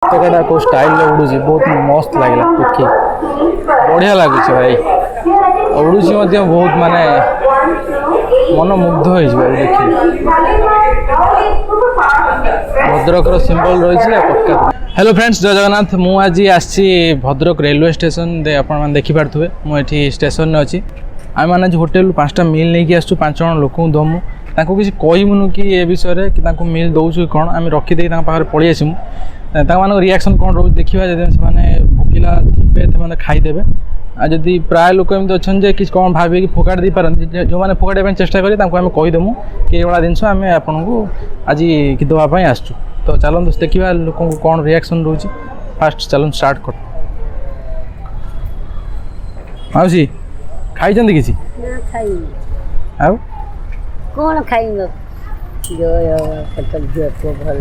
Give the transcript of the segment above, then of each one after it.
पताका को स्टाइल उड़ूसी बहुत मस्त लगे देखी बढ़िया लगुच भाई उड़ूसी बहुत माने मन मुग्ध हो देखी भद्रक सिंबल रही पक्का। हेलो फ्रेंड्स जय जगन्नाथ मु आज आसी भद्रक रेलवे स्टेशन आपण देखिपे मुझे स्टेशन अच्छी आम मैंने होटेल 5टा मिल नहीं आसू 5 जन लोक दमु ताको किसी कहमुनु कि ए विषय कि मिल दौचु कौन आम रखीदे पाखे पलि आसमु मान रिएक्शन कौन रोज देखा जब भोकिला थे खाईदे आदि प्राय लोक एमती अच्छा कि कौन भावे कि फोकाड़ दे पारती जो मैंने फोकाड़ा चेष्टा करें आम कहीदेमु कि ये जिन आम आपन को आज देवाई आसचु तो चलते देखा लोक कौन रिएक्शन रोचे फास्ट चलन स्टार्ट कर मौसी खाई किसी कौन खाइब जो भल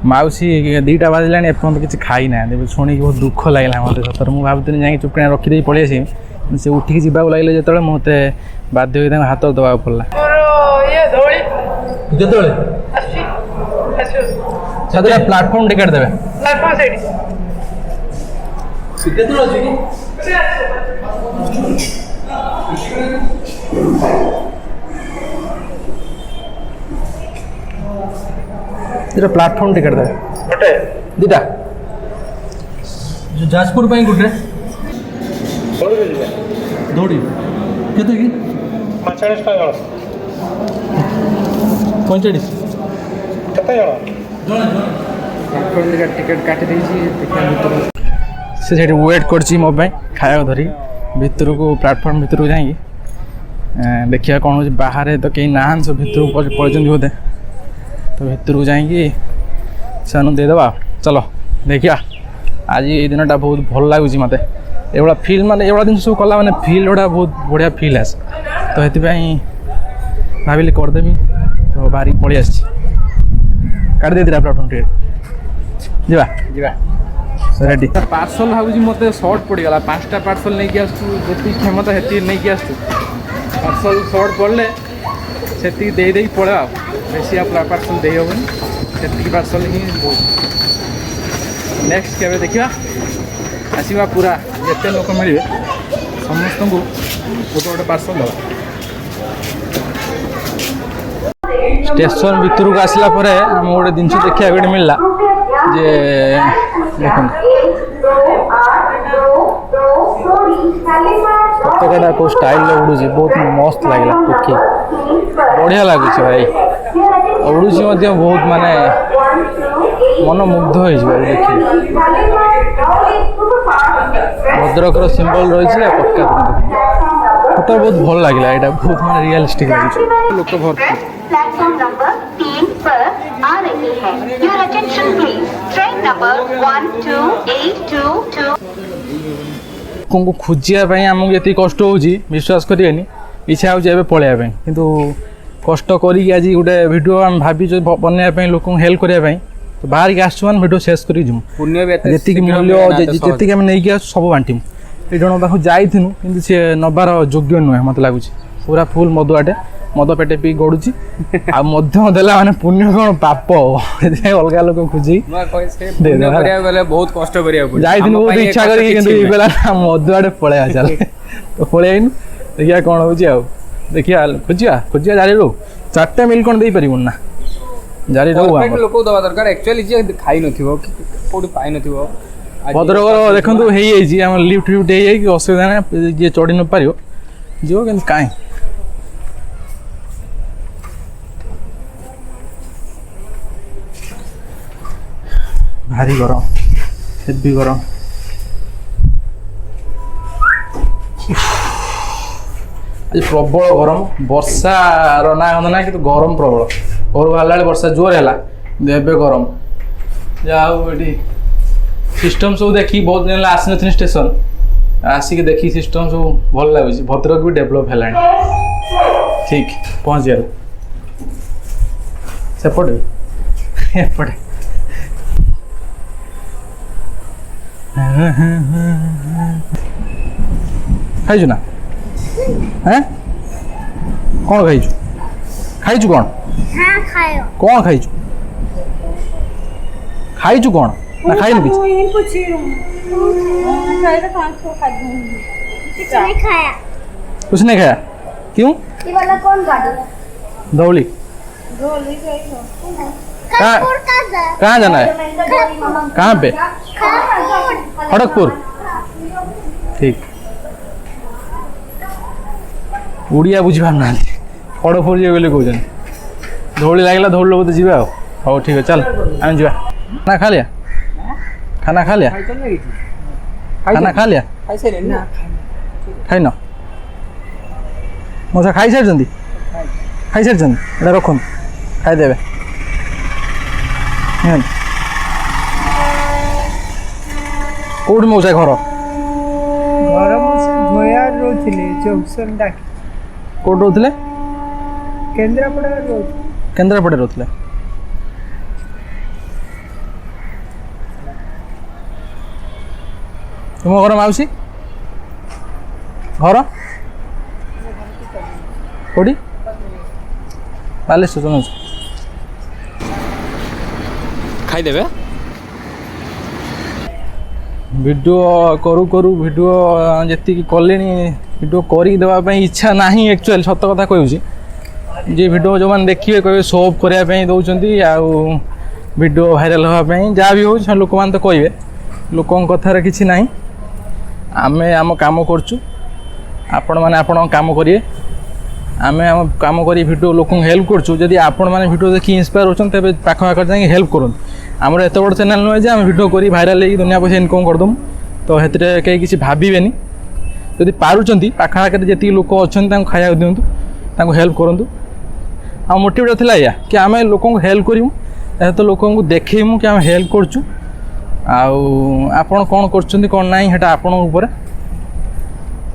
मौसी 2टा बाजिला एपर्त किसी खाई ना शुणी बहुत दुख लगे मत सतर मुझे भावुनी जा चुपकिना रखीदे पलि से उठिकी जावाक लगे जो मत बाध्य हो हाथ दबा पड़ा जो प्लाटफर्म टिकेट देवे जो प्लाटफर्म टिकेट दे गोटे 2टा जो जाजपुर गोटे दौड़ी केते कि 45 जन 45 केते जन प्लाटफर्म टिकेट काटी से वेट कर मो खाया धरी भितर को प्लाटफर्म भितर को जाइए देखिए कौन हो बाहर तो कहीं ना सब भितर पड़े बोधे तो भितर को जाइए से देदेवा चलो देखिया आज ये दिन बहुत भल लगुच मत ये फिल माने ये जिन सब कला माने फिल गुड़ा बहुत बढ़िया फिल आस तो ये भाविली करदेवी तो बाहर पलि आस काट दे प्लाटफर्म टिकेट जा रेडी पार्सल भावी मत सर्ट पड़गला 5टा पार्सल नहीं आसती क्षमता हेती नहीं आसू पार्सल सर्ट पड़े से दे पड़ा बेसी पार्सल दे हेनी से पार्सल ही बहुत नेक्स्ट के देखा आसवा पूरा जिते लोक मिले समस्त को गोटे गोटे पार्सल दवा स्टेशन भितर को आसला आम गोटे जिन देखा गोटे मिलला जे पताका को स्टाइल उड़ूसी बहुत मस्त लगे देखी बढ़िया लगुच भाई उड़ूसी बहुत माने मन मुग्ध हो देखी भद्रक सिंबल रही पक्का तो बहुत भल लगे यहाँ बहुत माने रियलिस्टिक लगे लोक भरपूर प्लेटफॉर्म नंबर 3 पर आ रही है your attention please train number 12822 को खोजापी आमको ये कष्ट हो विश्वास करें इच्छा हो पलैया किंतु कष्ट करी आज गोटे भिड आम भाभी बनवाई लोक हेल्प करने तो बाहर की आसान भिड शेष कर जी मूल्य जी नहीं सब बांटमु ये जन पाक जाइनु कि सी नबार योग्य नुहे मत लगुच पूरा फुल मदुआटे मद पेटे पी गड़ुची आदेला माने पुण्य कौन पाप अलग लोक खोजी बहुत कष्ट बहुत इच्छा कर मदुआटे पलैया चल तो पलैन देखिए कौन हो देखिया खोजिया जारी रो 4टा मिल कौन दे पारिबन ना जारी रो लोक दवा दरकार एक्चुअली जे खाई नथिबो कोडी पाई नथिबो भद्रक देखंतु हेई आइजी हम लिफ्ट लिफ्ट हेई आइ कि असुविधा ना जे चढ़ी न पारियो जो कि काई भारी गरम हेवी गरम आज प्रबल गरम वर्षार ना गंध ना कि गरम प्रबल घर बाहर वर्षा जोर है गरम जाओ ये सिस्टम सब देखी बहुत दिन आसी न स्टेशन आसिक देखी सिस्टम सब भल लगुच भद्रक भी डेभलप है ठीक पहुँच गल सेपटे एपटे खाइचु ना हैं कौन खाइचु खाइचु कौन हाँ खायो कौन खाइचु खाइचु कौन ना खाइनु किछ नहीं खाया कुछ नहीं खाया क्यों ये वाला कौन गाड़ी दौली कहाँ कहाँ जाना है कहाँ पे खड़गपुर ठीक उड़िया बुझी पार ना खड़गपुर जी बोले कौन धौली लगे धौल बोलते जी हाँ ठीक है चल आम जा खाना खा लिया खाना खा लिया खाना खा लिया खाई न मौसा खाई सारी खाई सारी एटा रखुन खाईदेवे कौटी मौसा घर कौट रोते केन्द्रापड़े रोते तुम घर माउसी घर कौटी बालेश्वर सुनो ଖାଇଦେବେ वीडियो करू करू वीडियो जी कले वीडियो करके देवाई इच्छा ना एक्चुअली सत कथा कहूँ जे वीडियो जो मैंने देखिए कहे शो अफ करने दौरान वीडियो भाइराल हाँपाई जहाँ भी हो लोक मैंने तो कहे लोक कथार कि ना आम आम कम करुँ आपण मैंने आपण कम करिए आम आम कम कर वीडियो लोक हेल्प करुँ जदि आपण मैंने वीडियो देखिए इंस्पायर होते तेज पाख पाख जाए हेल्प करूँ आमर एत बड़ चैनल नुहे जे आम वीडियो कर भाइराल हो दुनिया पैसा इनकम करदमु तो से कहीं किसी भावेनि जदि पारुचंती पाख आखिर जी लोक अच्छा खाया दिंतु हेल्प करूँ आ मोटिवेट था या कि आम लोक हेल्प करूँ तो लोक देखू कि आम हेल्प करुँ आपण कौन कर कौन ना है आपण उपर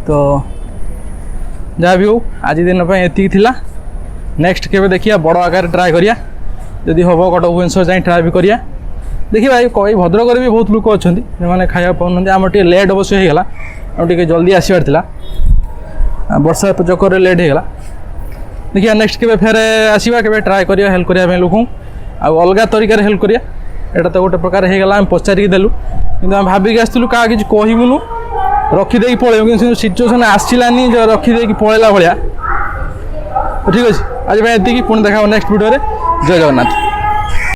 तो जहाँ भी हो आज दिन एति नेक्स्ट के देखिए बड़ आकार ट्राए करिया जदि हम कटक भुवनेश्वर जाए ट्राए भी करिया देखिए कई भद्रक भी बहुत लोक अच्छा जो खाया पाऊँ आम टे लेट अवश्य होगा आम जल्दी आसबार था वर्षा चक्कर लेट होगा देखिए नेक्स्ट के फेर आसवा के ट्राए करिया हेल्प करने लोक अलग तरीके हेल्प करिया एटा तो गोटे प्रकार होगा आम पचारिक देलु कि आम भाविक आसलु क्या किसी कहबुनु रखीदे पलैबू कि सिचुएसन आसलानी रखीदे पलैला भाया ठीक अच्छे आज ये पुणी देखा नेक्स्ट वीडियो जय जगन्नाथ।